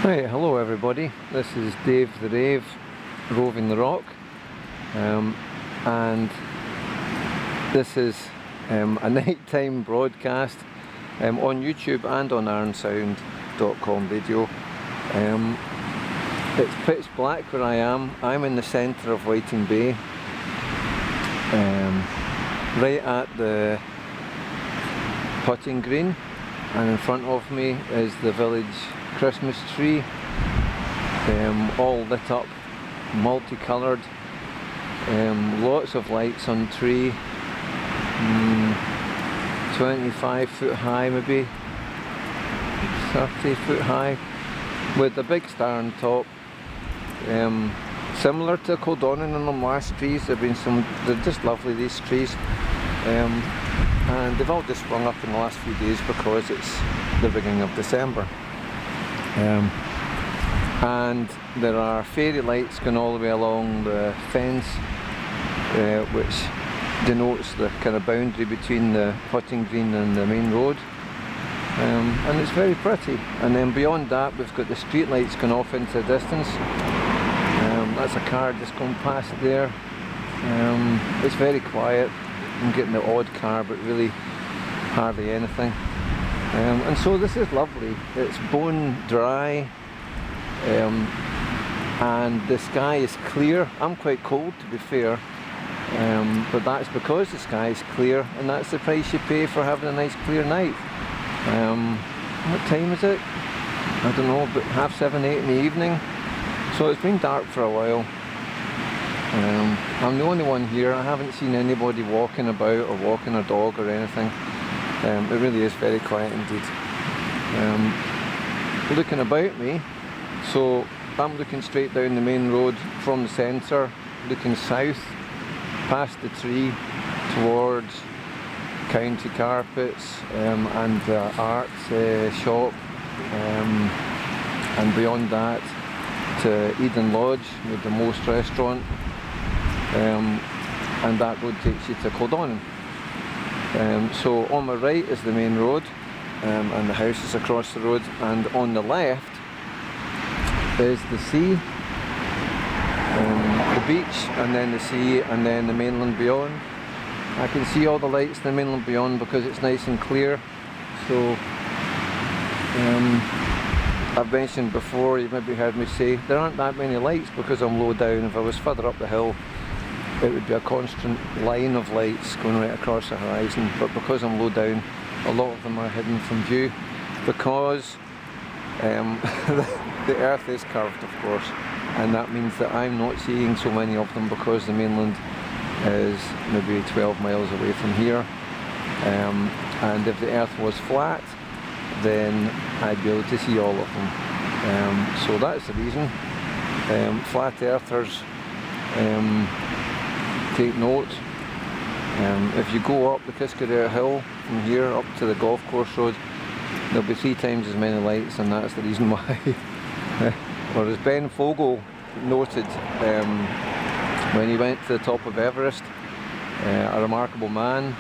Right, hello everybody, this is Dave the Rave roving the rock, and this is a nighttime broadcast on YouTube and on ironsound.com video. It's pitch black where I am. I'm in the centre of Whiting Bay, right at the putting green, and in front of me is the village Christmas tree, all lit up, multicoloured, lots of lights on the tree, 25 foot high, maybe 30 foot high, with a big star on top, similar to Kildonan and them last trees. They're just lovely, these trees, and they've all just sprung up in the last few days because it's the beginning of December. And there are fairy lights going all the way along the fence, which denotes the kind of boundary between the putting green and the main road, and it's very pretty. And then beyond that we've got the street lights going off into the distance. That's a car just going past there. It's very quiet. I'm getting the odd car, but really hardly anything. And so this is lovely. It's bone dry, and the sky is clear. I'm quite cold, to be fair, but that's because the sky is clear, and that's the price you pay for having a nice clear night. What time is it? I don't know, but 7:30, 8 in the evening. So it's been dark for a while. I'm the only one here. I haven't seen anybody walking about or walking a dog or anything. It really is very quiet indeed. Looking about me, so I'm looking straight down the main road from the centre, looking south, past the tree, towards County Carpets and the art shop, and beyond that to Eden Lodge with the Most restaurant, and that road takes you to Kildonan. So on my right is the main road, and the house is across the road, and on the left is the sea, the beach, and then the sea, and then the mainland beyond. I can see all the lights in the mainland beyond because it's nice and clear. So I've mentioned before, you've maybe heard me say, there aren't that many lights because I'm low down. If I was further up the hill, it would be a constant line of lights going right across the horizon, but because I'm low down, a lot of them are hidden from view because the earth is curved, of course, and that means that I'm not seeing so many of them because the mainland is maybe 12 miles away from here, and if the earth was flat, then I'd be able to see all of them. So that's the reason. Flat earthers, take note. If you go up the Kiskadare Hill from here up to the golf course road, there'll be 3 times as many lights, and that's the reason why. Or as Ben Fogle noted when he went to the top of Everest, a remarkable man,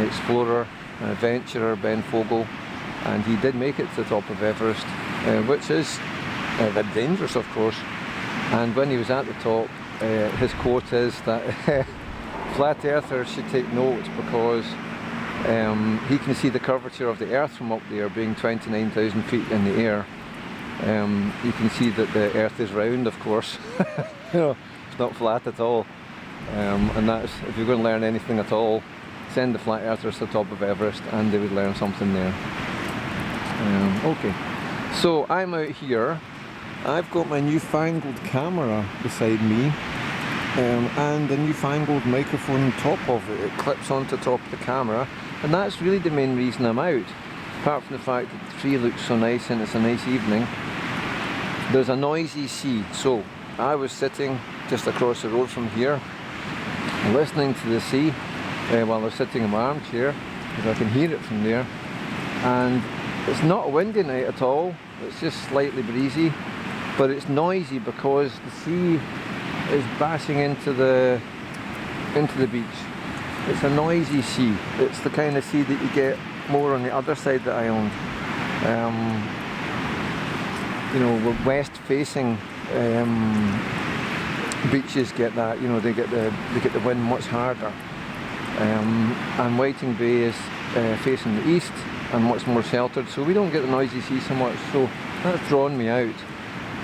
explorer, adventurer, Ben Fogle, and he did make it to the top of Everest, which is very dangerous, of course. And when he was at the top, his quote is that flat earthers should take note because he can see the curvature of the earth from up there, being 29,000 feet in the air. You can see that the earth is round, of course. You know, it's not flat at all. And that's, if you're going to learn anything at all, send the flat earthers to the top of Everest and they would learn something there. Okay, so I'm out here. I've got my newfangled camera beside me, and a newfangled microphone on top of it. It clips onto the top of the camera, and that's really the main reason I'm out. Apart from the fact that the tree looks so nice and it's a nice evening, there's a noisy sea. So I was sitting just across the road from here, listening to the sea while I was sitting in my armchair, because I can hear it from there. And it's not a windy night at all, it's just slightly breezy, but it's noisy because the sea is bashing into the beach. It's a noisy sea. It's the kind of sea that you get more on the other side of the island. you know, west facing beaches get that, you know, they get the wind much harder. And Whiting Bay is facing the east and much more sheltered, so we don't get the noisy sea so much, so that's drawn me out.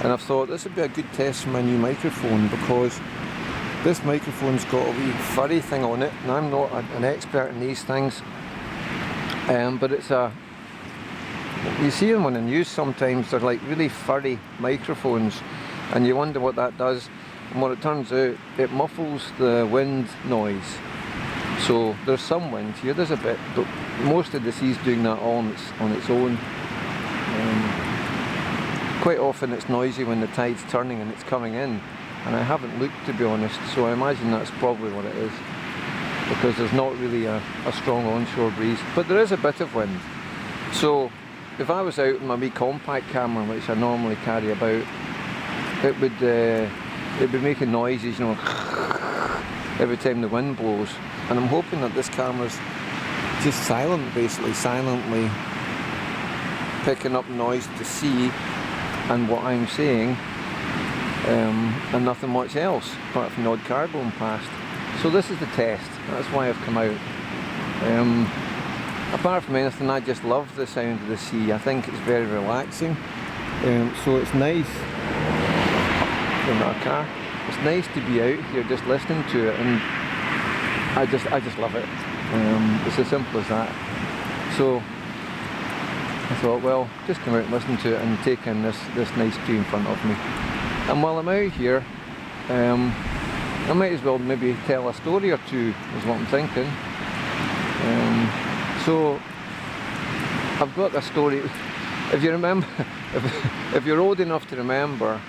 And I've thought this would be a good test for my new microphone, because this microphone's got a wee furry thing on it, and I'm not an expert in these things, but it's you see them on the news sometimes, they're like really furry microphones, and you wonder what that does. And what it turns out, it muffles the wind noise. So there's some wind here, there's a bit, but most of the sea's doing that all on its own. Quite often it's noisy when the tide's turning and it's coming in, and I haven't looked, to be honest, so I imagine that's probably what it is, because there's not really a strong onshore breeze, but there is a bit of wind. So if I was out with my wee compact camera, which I normally carry about, it would be making noises, you know, every time the wind blows. And I'm hoping that this camera's just silent, basically, silently picking up noise to sea and what I'm saying, and nothing much else, apart from the odd car going past. So this is the test, that's why I've come out. Apart from anything, I just love the sound of the sea. I think it's very relaxing. So it's nice, in our car, it's nice to be out here just listening to it, and I just love it. It's as simple as that. So I thought, well, just come out and listen to it and take in this nice tree in front of me. And while I'm out here, I might as well maybe tell a story or two, is what I'm thinking. So I've got a story. If you remember, if you're old enough to remember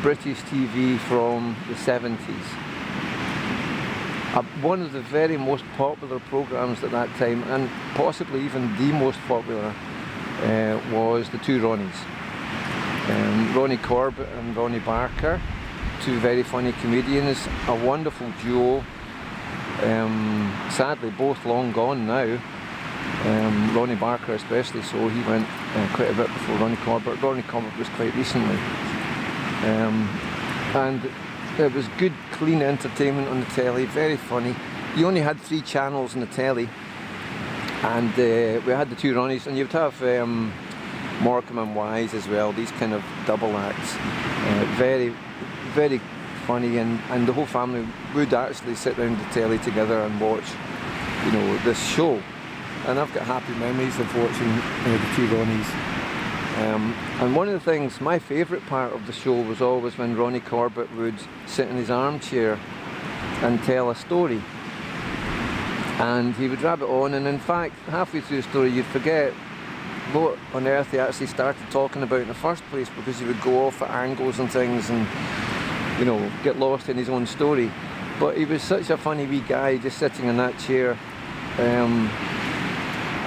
British TV from the 70s, one of the very most popular programmes at that time, and possibly even the most popular, was the two Ronnies. Ronnie Corbett and Ronnie Barker, two very funny comedians, a wonderful duo, sadly both long gone now. Ronnie Barker especially so, he went quite a bit before Ronnie Corbett. Ronnie Corbett was quite recently. And it was good, clean entertainment on the telly, very funny. You only had 3 channels on the telly, and we had the two Ronnies, and you'd have Morecambe and Wise as well, these kind of double acts. Very, very funny, and the whole family would actually sit around the telly together and watch, you know, this show. And I've got happy memories of watching the two Ronnies. And one of the things, my favourite part of the show was always when Ronnie Corbett would sit in his armchair and tell a story. And he would rabbit on, and in fact, halfway through the story you'd forget what on earth he actually started talking about in the first place, because he would go off at angles and things and, you know, get lost in his own story. But he was such a funny wee guy just sitting in that chair. And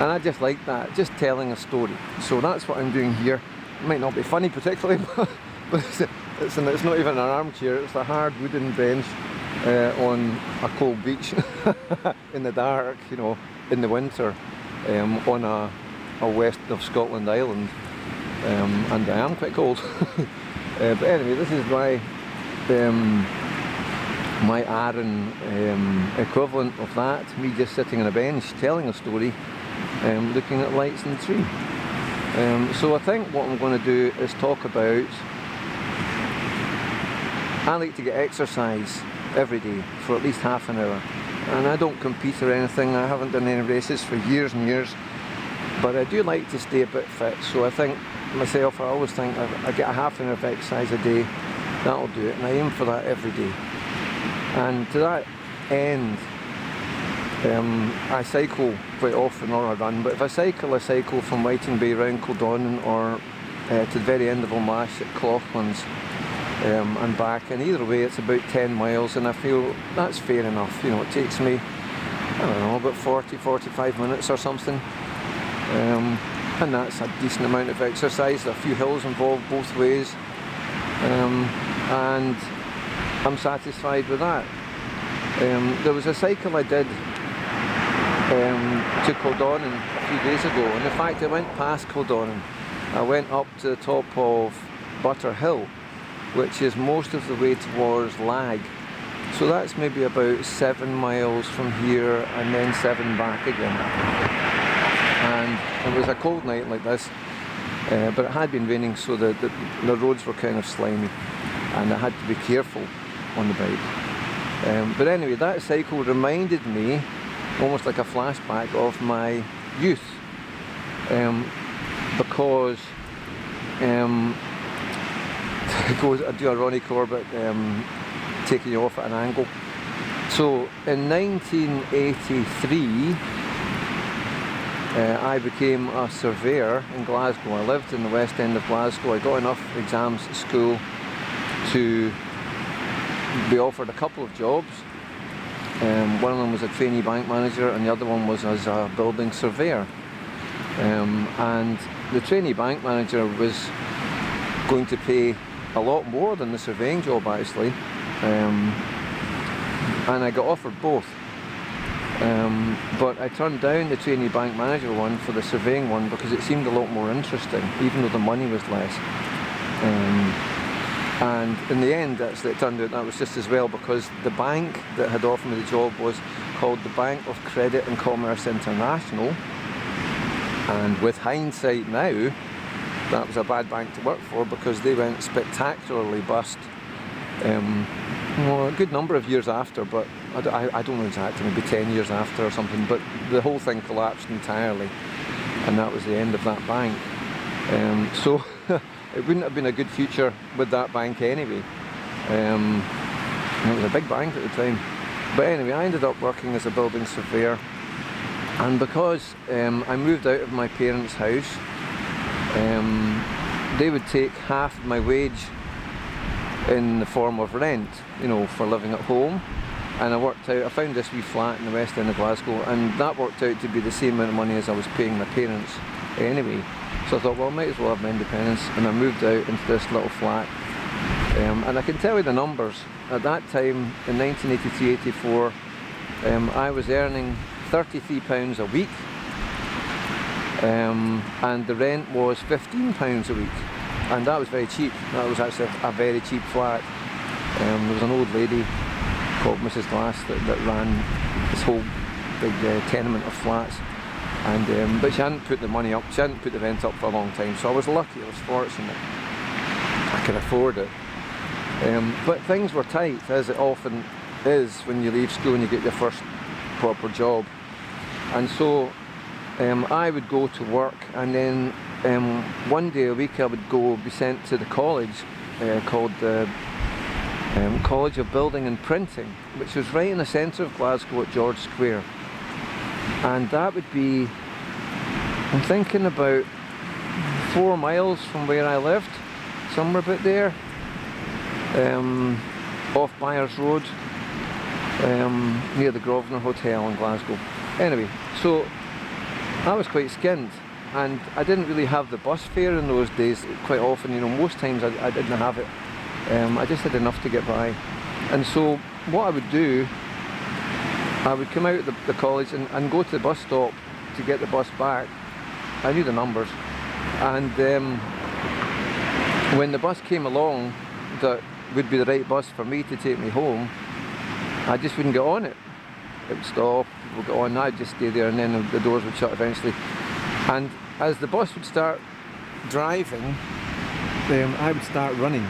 I just like that, just telling a story. So that's what I'm doing here. It might not be funny particularly, but it's not even an armchair, it's a hard wooden bench on a cold beach in the dark, you know, in the winter, on a west of Scotland island. And I am quite cold. But anyway, this is my Arran equivalent of that, me just sitting on a bench telling a story, looking at lights in the tree. So I think what I'm going to do is talk about, I like to get exercise every day for at least half an hour, and I don't compete or anything, I haven't done any races for years and years, but I do like to stay a bit fit. So I think myself, I always think I get a half an hour of exercise a day, that'll do it, and I aim for that every day. And to that end, I cycle quite often, or I run, but if I cycle from Whiting Bay round Kildonan, or to the very end of Ulmash at Coughlan's, and back, and either way it's about 10 miles, and I feel that's fair enough. You know, it takes me, I don't know, about 40-45 minutes or something, and that's a decent amount of exercise. There are a few hills involved both ways, and I'm satisfied with that. There was a cycle I did to Kildonan a few days ago, and in fact I went past Kildonan. I went up to the top of Butter Hill, which is most of the way towards Lag. So that's maybe about 7 miles from here and then 7 back again. And it was a cold night like this, but it had been raining, so the roads were kind of slimy and I had to be careful on the bike. But anyway, that cycle reminded me, almost like a flashback of my youth, because it goes, I do a Ronnie Corbett taking you off at an angle. So in 1983 I became a surveyor in Glasgow. I lived in the west end of Glasgow. I got enough exams at school to be offered a couple of jobs. One of them was a trainee bank manager and the other one was as a building surveyor. And the trainee bank manager was going to pay a lot more than the surveying job actually, and I got offered both. But I turned down the trainee bank manager one for the surveying one because it seemed a lot more interesting, even though the money was less. And in the end, actually, it turned out that was just as well, because the bank that had offered me the job was called the Bank of Credit and Commerce International. And with hindsight now, that was a bad bank to work for because they went spectacularly bust. Well, a good number of years after, but I don't know exactly, maybe 10 years after or something, but the whole thing collapsed entirely and that was the end of that bank. So it wouldn't have been a good future with that bank anyway. And it was a big bank at the time. But anyway, I ended up working as a building surveyor, and because I moved out of my parents' house, they would take half of my wage in the form of rent, you know, for living at home. And I found this wee flat in the west end of Glasgow, and that worked out to be the same amount of money as I was paying my parents anyway. So I thought, well, I might as well have my independence, and I moved out into this little flat. And I can tell you the numbers. At that time, in 1983-84, I was earning £33 a week, and the rent was £15 a week, and that was very cheap. That was actually a very cheap flat. There was an old lady called Mrs. Glass that ran this whole big tenement of flats, and but she hadn't put the money up, she hadn't put the rent up for a long time, so I was lucky, I was fortunate, I could afford it. But things were tight, as it often is when you leave school and you get your first proper job. And so I would go to work, and then one day a week I would be sent to the college called the College of Building and Printing, which was right in the centre of Glasgow at George Square. And that would be, I'm thinking, about 4 miles from where I lived, somewhere about there, off Byers Road, near the Grosvenor Hotel in Glasgow. Anyway, so I was quite skinned, and I didn't really have the bus fare in those days quite often, you know, most times I didn't have it. I just had enough to get by. And so what I would do, I would come out of the college and go to the bus stop to get the bus back. I knew the numbers, and when the bus came along that would be the right bus for me to take me home, I just wouldn't get on it. It would stop, people would get on, I'd just stay there, and then the doors would shut eventually. And as the bus would start driving, I would start running.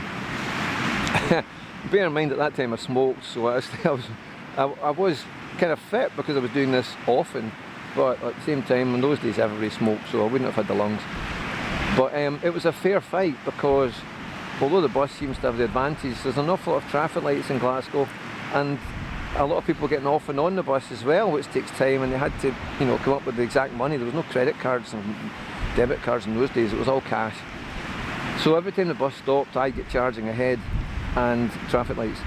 Bear in mind at that time I smoked, so I was kind of fit because I was doing this often, but at the same time in those days everybody smoked, so I wouldn't have had the lungs. But it was a fair fight, because although the bus seems to have the advantage, there's an awful lot of traffic lights in Glasgow, and a lot of people getting off and on the bus as well, which takes time, and they had to, you know, come up with the exact money. There was no credit cards and debit cards in those days, it was all cash. So every time the bus stopped, I'd get charging ahead and traffic lights.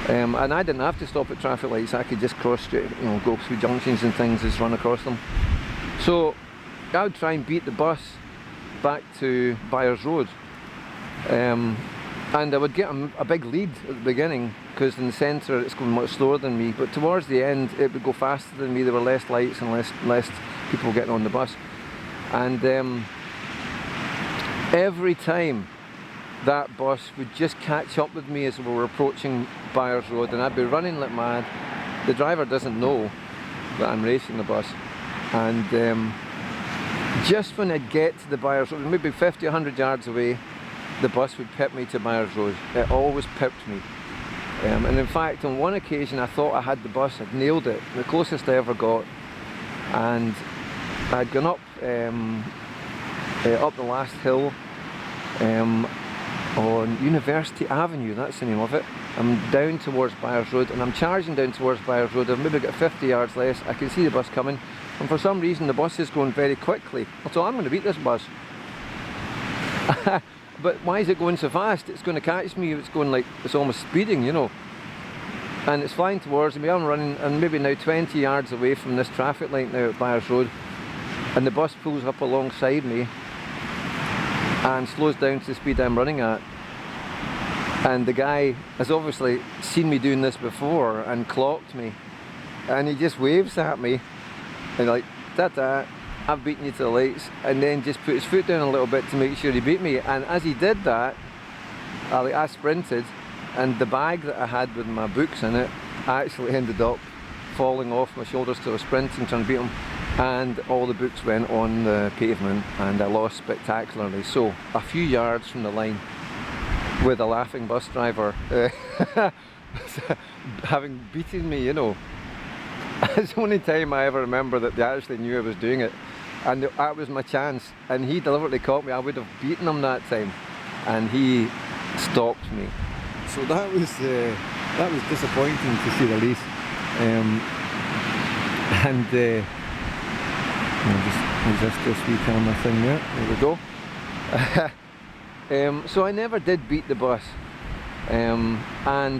And I didn't have to stop at traffic lights, I could just cross straight, you know, go through junctions and things, just run across them. So I would try and beat the bus back to Byers Road. And I would get a big lead at the beginning, because in the centre it's going much slower than me, but towards the end it would go faster than me. There were less lights and less people getting on the bus. And every time that bus would just catch up with me as we were approaching Byres Road, and I'd be running like mad. The driver doesn't know that I'm racing the bus, and just when I'd get to the Byres Road, maybe 50, 100 yards away, the bus would pip me to Byres Road. It always pipped me. And in fact, on one occasion I thought I had the bus, I'd nailed it, the closest I ever got, and I'd gone up the last hill on University Avenue, that's the name of it. I'm down towards Byres Road, and I'm charging down towards Byres Road. I've maybe got 50 yards less. I can see the bus coming, and for some reason the bus is going very quickly. So I'm going to beat this bus. But why is it going so fast? It's going to catch me. It's going like, it's almost speeding, you know. And it's flying towards me. I'm running, and maybe now 20 yards away from this traffic light now at Byres Road, and the bus pulls up alongside me and slows down to the speed I'm running at. And the guy has obviously seen me doing this before and clocked me, and he just waves at me and like, ta-ta, I've beaten you to the lights, and then just put his foot down a little bit to make sure he beat me. And as he did that, I sprinted, and the bag that I had with my books in it actually ended up falling off my shoulders, so I was sprinting trying to beat him, and all the books went on the pavement and I lost spectacularly. So a few yards from the line, with a laughing bus driver having beaten me, you know. It's the only time I ever remember that they actually knew I was doing it, and that was my chance, and he deliberately caught me. I would have beaten him that time, and he stopped me. So that was disappointing, to say the least. I'll just adjust this wee camera thing there. There we go. So I never did beat the bus. And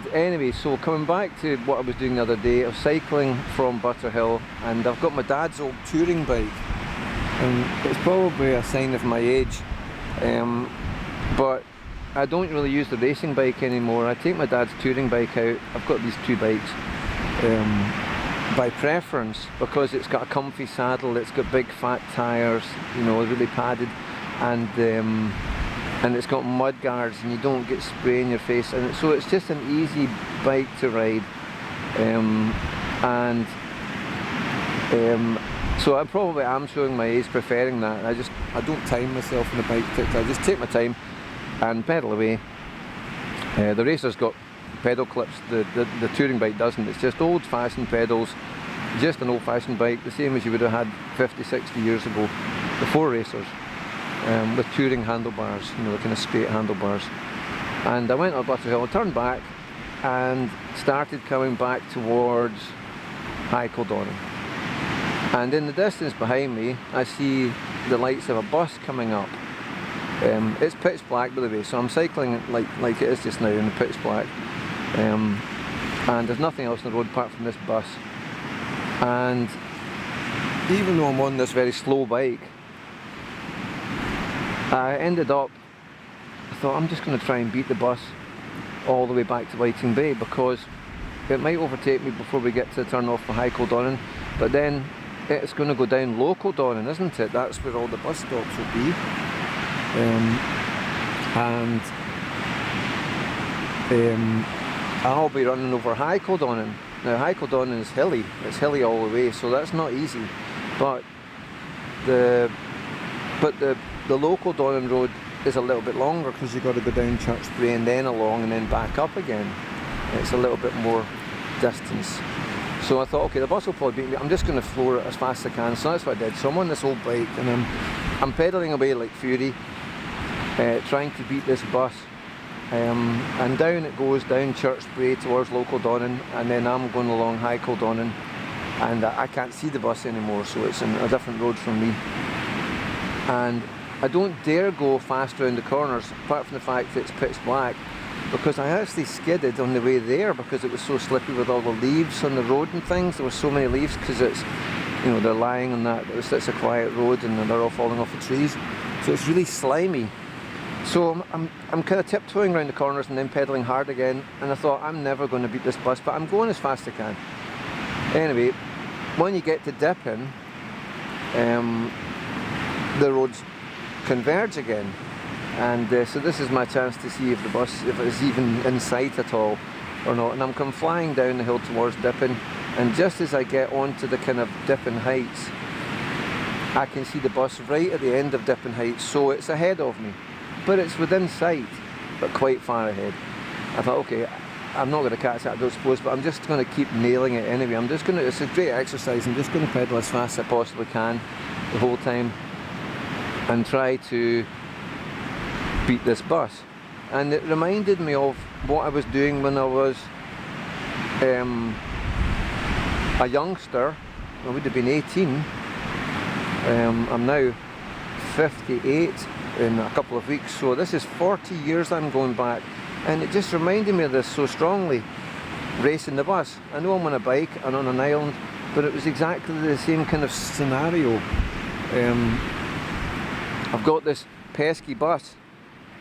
anyway, so coming back to what I was doing the other day, I was cycling from Butterhill, and I've got my dad's old touring bike, and it's probably a sign of my age, but I don't really use the racing bike anymore. I take my dad's touring bike out. I've got these two bikes by preference, because it's got a comfy saddle, it's got big fat tyres, you know, really padded, and it's got mud guards, and you don't get spray in your face, and so it's just an easy bike to ride. So I probably am showing my age preferring that. I don't time myself on the bike tips. I just take my time and pedal away. The racer's got pedal clips, the touring bike doesn't. It's just old-fashioned pedals, just an old-fashioned bike, the same as you would have had 50, 60 years ago, before racers. With touring handlebars, you know, the kind of straight handlebars. And I went up Butterhill, turned back, and started coming back towards High Kildonan. And in the distance behind me, I see the lights of a bus coming up. It's pitch black, by the way, so I'm cycling like it is just now in the pitch black. And there's nothing else on the road apart from this bus. And even though I'm on this very slow bike, I ended up, I thought, I'm just going to try and beat the bus all the way back to Whiting Bay, because it might overtake me before we get to the turn off for High Kildonan, but then it's going to go down Low Kildonan, isn't it? That's where all the bus stops will be. I'll be running over High Kildonan. Now High Kildonan is hilly, it's hilly all the way, so that's not easy, but the Low Kildonan road is a little bit longer, because you've got to go down Churchbury and then along and then back up again. It's a little bit more distance. So I thought, okay, the bus will probably beat me. I'm just going to floor it as fast as I can. So that's what I did. So I'm on this old bike, and I'm pedalling away like fury, trying to beat this bus. And down it goes, down Churchbury towards Low Kildonan, and then I'm going along High Kildonan, and I can't see the bus anymore, so it's in a different road from me. And I don't dare go fast around the corners, apart from the fact that it's pitch black, because I actually skidded on the way there because it was so slippy with all the leaves on the road and things. There were so many leaves, because it's, you know, they're lying on that, it's a quiet road, and they're all falling off the trees, so it's really slimy. So I'm kind of tiptoeing around the corners and then pedalling hard again, and I thought, I'm never going to beat this bus, but I'm going as fast as I can. Anyway, when you get to Dippin, the roads converge again, And so this is my chance to see if the bus, if it's even in sight at all or not. And I'm come flying down the hill towards Dipping, and just as I get onto the kind of Dipping Heights, I can see the bus right at the end of Dipping Heights, so it's ahead of me. But it's within sight, but quite far ahead. I thought, okay, I'm not going to catch that, I don't suppose, but I'm just going to keep nailing it anyway. I'm just going to, it's a great exercise, I'm just going to pedal as fast as I possibly can the whole time and try to beat this bus. And it reminded me of what I was doing when I was a youngster. I would have been 18. I'm now 58 in a couple of weeks, so this is 40 years I'm going back, and it just reminded me of this so strongly, racing the bus. I know I'm on a bike and on an island, but it was exactly the same kind of scenario. I've got this pesky bus,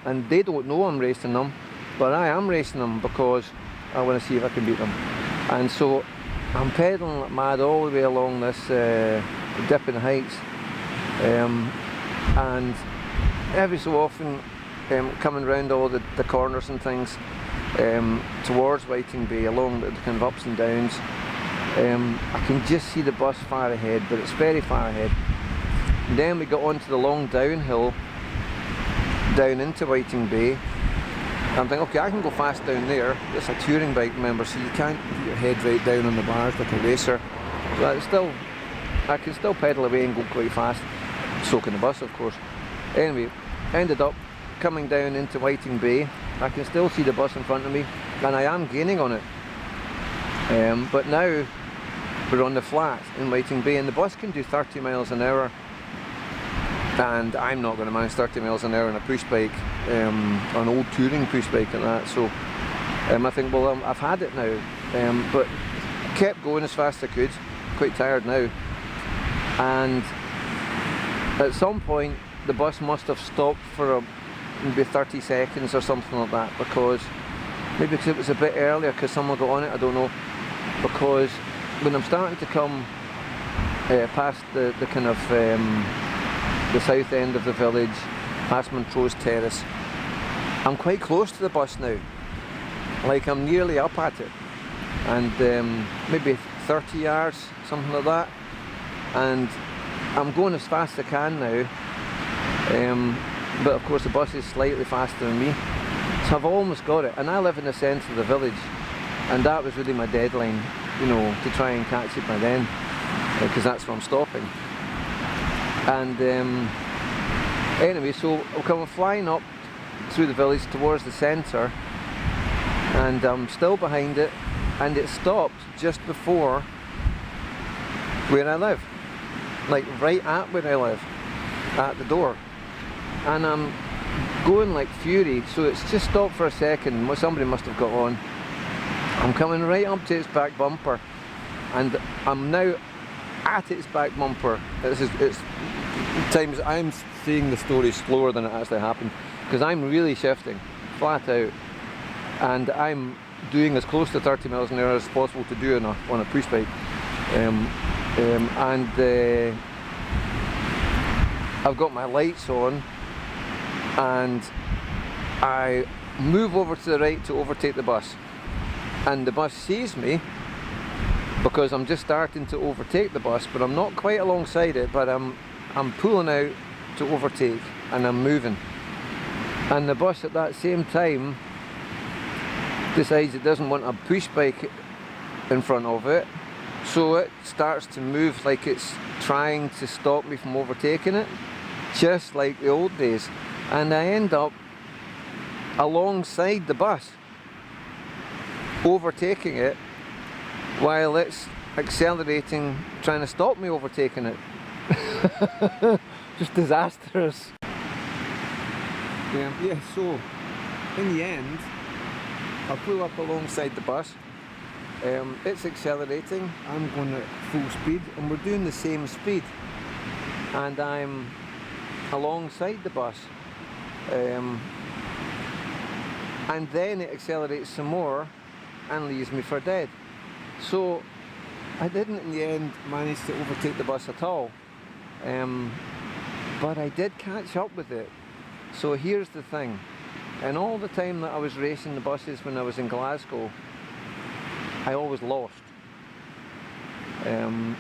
and they don't know I'm racing them, but I am racing them because I want to see if I can beat them. And so I'm pedalling like mad all the way along this Dipping Heights, and every so often coming round all the corners and things towards Whiting Bay, along the kind of ups and downs. I can just see the bus far ahead, but it's very far ahead. And then we got onto the long downhill down into Whiting Bay. I'm thinking, okay, I can go fast down there. It's a touring bike, remember, so you can't put your head right down on the bars like a racer. But it's still, I can still pedal away and go quite fast, soaking the bus, of course. Anyway, ended up coming down into Whiting Bay. I can still see the bus in front of me, and I am gaining on it. But now we're on the flat in Whiting Bay, and the bus can do 30 miles an hour. And I'm not going to manage 30 miles an hour on a push bike, an old touring push bike and that. So I think, well, I've had it now. But I kept going as fast as I could, quite tired now. And at some point, the bus must have stopped for maybe 30 seconds or something like that, because maybe because it was a bit earlier, because someone got on it, I don't know. Because when I'm starting to come past the kind of the south end of the village, past Montrose Terrace, I'm quite close to the bus now. Like, I'm nearly up at it, and maybe 30 yards, something like that. And I'm going as fast as I can now, but of course the bus is slightly faster than me, so I've almost got it. And I live in the centre of the village, and that was really my deadline, you know, to try and catch it by then, because that's where I'm stopping. And anyway, so I'm coming flying up through the village towards the centre, and I'm still behind it, and it stopped just before where I live, like right at where I live, at the door. And I'm going like fury, so it's just stopped for a second. Somebody must have got on. I'm coming right up to its back bumper, and I'm now at its back bumper. It's times I'm seeing the story slower than it actually happened, because I'm really shifting flat out, and I'm doing as close to 30 miles an hour as possible to do on a push bike. I've got my lights on, and I move over to the right to overtake the bus, and the bus sees me because I'm just starting to overtake the bus, but I'm not quite alongside it, but I'm pulling out to overtake, and I'm moving. And the bus at that same time decides it doesn't want a push bike in front of it, so it starts to move like it's trying to stop me from overtaking it, just like the old days. And I end up alongside the bus, overtaking it, while it's accelerating, trying to stop me overtaking it. Just disastrous. Yeah, so in the end, I pull up alongside the bus. It's accelerating, I'm going at full speed, and we're doing the same speed, and I'm alongside the bus, and then it accelerates some more and leaves me for dead. So I didn't in the end manage to overtake the bus at all, but I did catch up with it So here's the thing, and all the time that I was racing the buses when I was in Glasgow, I always lost. And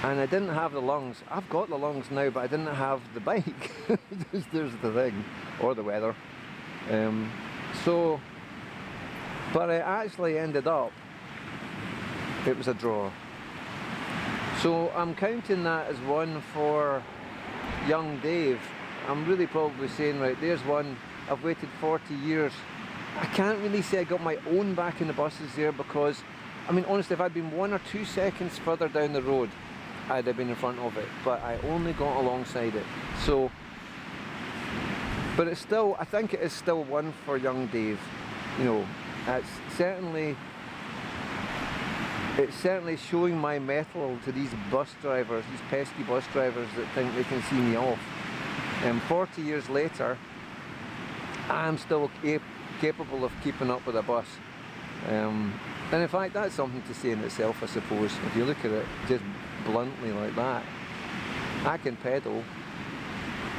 I didn't have the lungs. I've got the lungs now, but I didn't have the bike. There's the thing, or the weather. But I actually ended up, it was a draw. So I'm counting that as one for young Dave. I'm really probably saying, right, there's one. I've waited 40 years. I can't really say I got my own back in the buses there, because, I mean, honestly, if I'd been 1 or 2 seconds further down the road, I'd have been in front of it, but I only got alongside it. So, but it's still, I think it is still one for young Dave. You know, it's certainly showing my mettle to these bus drivers, these pesky bus drivers that think they can see me off. 40 years later, I'm still capable of keeping up with a bus. And in fact, that's something to say in itself, I suppose. If you look at it just bluntly like that, I can pedal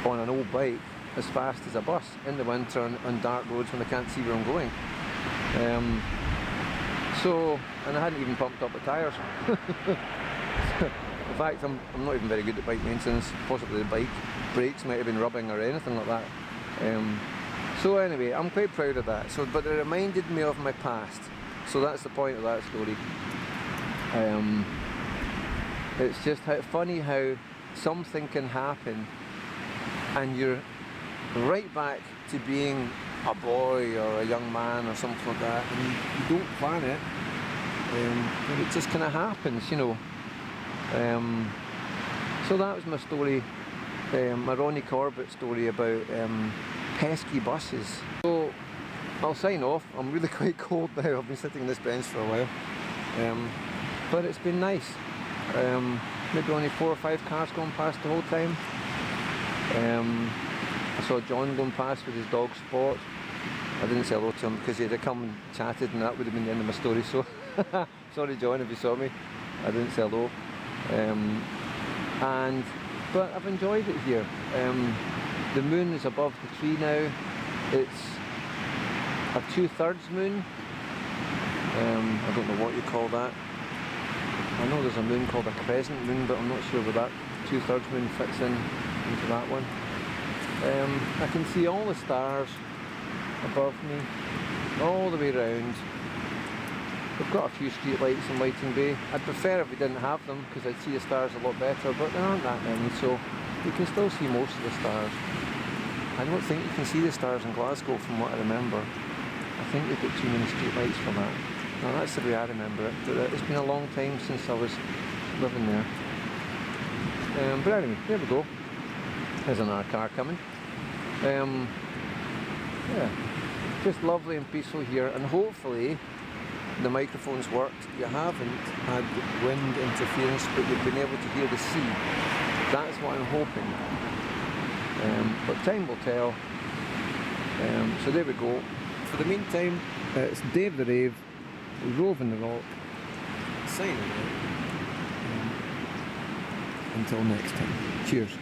on an old bike as fast as a bus in the winter on dark roads when I can't see where I'm going. And I hadn't even pumped up the tyres. In fact, I'm not even very good at bike maintenance. Possibly the bike brakes might have been rubbing or anything like that. So anyway, I'm quite proud of that. But it reminded me of my past. So that's the point of that story. It's just funny how something can happen and you're right back to being a boy or a young man or something like that, and you don't plan it, but it just kind of happens, you know. So that was my story, my Ronnie Corbett story about pesky buses. So I'll sign off. I'm really quite cold now. I've been sitting on this bench for a while, but it's been nice. Maybe only 4 or 5 cars going past the whole time. I saw John going past with his dog Spot. I didn't say hello to him because he'd have come and chatted, and that would have been the end of my story. So sorry John if you saw me. I didn't say hello. But I've enjoyed it here. The moon is above the tree now. It's a 2/3 moon. I don't know what you call that. I know there's a moon called a crescent moon, but I'm not sure where that 2/3 moon fits into that one. I can see all the stars above me, all the way round. We've got a few street lights in Lighting Bay. I'd prefer if we didn't have them, because I'd see the stars a lot better, but there aren't that many, so you can still see most of the stars. I don't think you can see the stars in Glasgow from what I remember. I think they've got too many street lights for that. No, that's the way I remember it, but it's been a long time since I was living there. But anyway, there we go. There's another car coming. Yeah, just lovely and peaceful here, and hopefully the microphones worked. You haven't had wind interference, but you've been able to hear the sea. That's what I'm hoping. But time will tell. So there we go. For the meantime, it's Dave the Rave, Roving the Rock, signing out. Until next time. Cheers.